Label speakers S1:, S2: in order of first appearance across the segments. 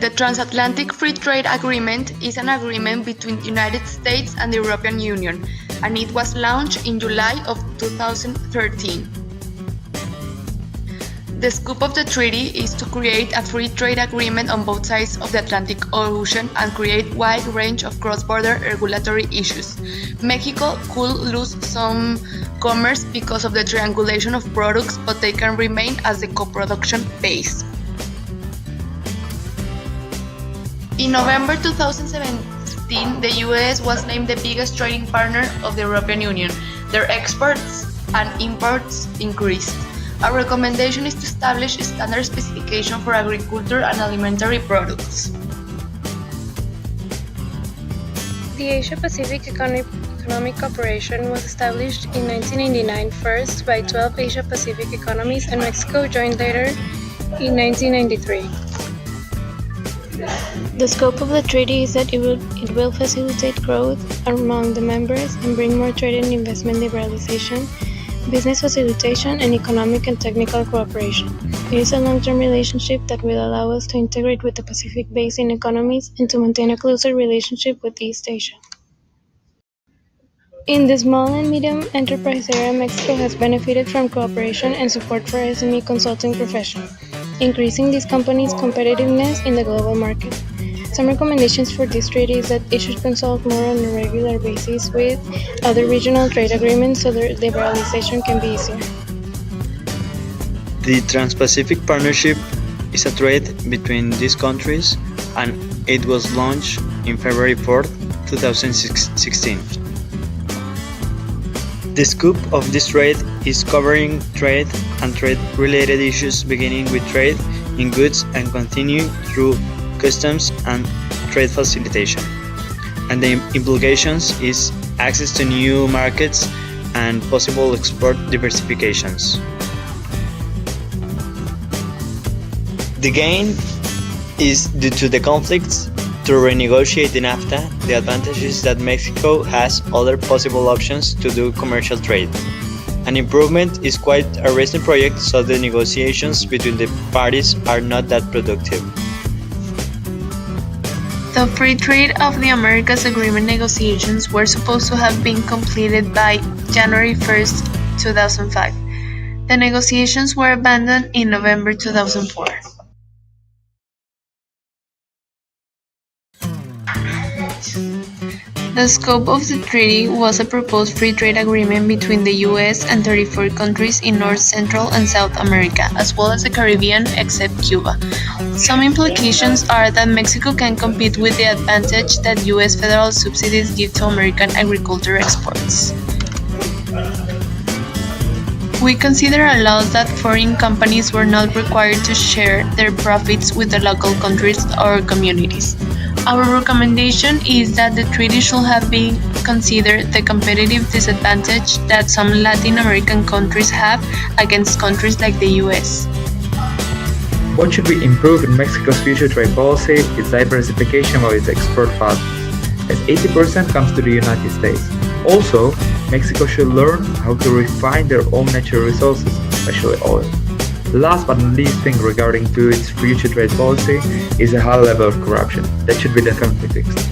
S1: The Transatlantic Free Trade Agreement is an agreement between the United States and the European Union, and it was launched in July of 2013. The scope of the treaty is to create a free trade agreement on both sides of the Atlantic Ocean and create a wide range of cross-border regulatory issues. Mexico could lose some commerce because of the triangulation of products, but they can remain as the co-production base. In November 2017, the US was named the biggest trading partner of the European Union. Their exports and imports increased. Our recommendation is to establish a standard specification for agriculture and alimentary products.
S2: The Asia-Pacific Economic Cooperation was established in 1999 first by 12 Asia-Pacific economies, and Mexico joined later in 1993. The scope of the treaty is that it will facilitate growth among the members and bring more trade and investment liberalization, business facilitation, and economic and technical cooperation. It is a long-term relationship that will allow us to integrate with the Pacific Basin economies and to maintain a closer relationship with East Asia. In the small and medium enterprise area, Mexico has benefited from cooperation and support for SME consulting profession, increasing these companies' competitiveness in the global market. Some recommendations for this treaty is that it should consult more on a regular basis with other regional trade agreements so that liberalization can be easier.
S3: The Trans-Pacific Partnership is a trade between these countries, and it was launched in February 4, 2016. The scope of this trade is covering trade and trade-related issues beginning with trade in goods and continuing through customs and trade facilitation. And the implications is access to new markets and possible export diversifications. The gain is due to the conflicts. To renegotiate the NAFTA, the advantage is that Mexico has other possible options to do commercial trade. An improvement is quite a recent project, so the negotiations between the parties are not that productive.
S1: The Free Trade of the Americas Agreement negotiations were supposed to have been completed by January 1st, 2005. The negotiations were abandoned in November 2004. The scope of the treaty was a proposed free trade agreement between the US and 34 countries in North, Central, and South America, as well as the Caribbean except Cuba. Some implications are that Mexico can compete with the advantage that US federal subsidies give to American agriculture exports. We consider a law that foreign companies were not required to share their profits with the local countries or communities. Our recommendation is that the treaty should have been considered the competitive disadvantage that some Latin American countries have against countries like the US.
S4: What should be improved in Mexico's future trade policy is diversification of its export paths, as 80% comes to the United States. Also, Mexico should learn how to refine their own natural resources, especially oil. Last but not least thing regarding to its future trade policy is a high level of corruption that should be definitely fixed.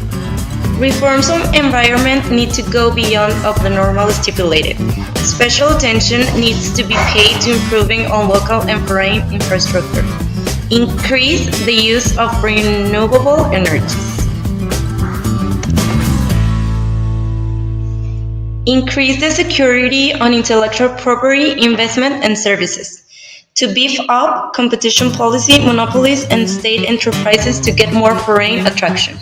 S5: Reforms on environment need to go beyond of the normal stipulated. Special attention needs to be paid to improving on local and foreign infrastructure. Increase the use of renewable energies. Increase the security on intellectual property, investment, and services. To beef up competition policy, monopolies, and state enterprises to get more foreign attraction.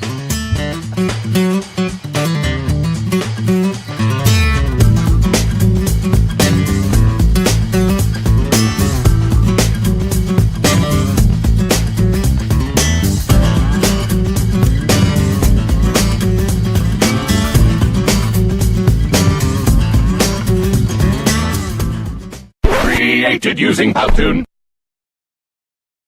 S6: Created using Powtoon.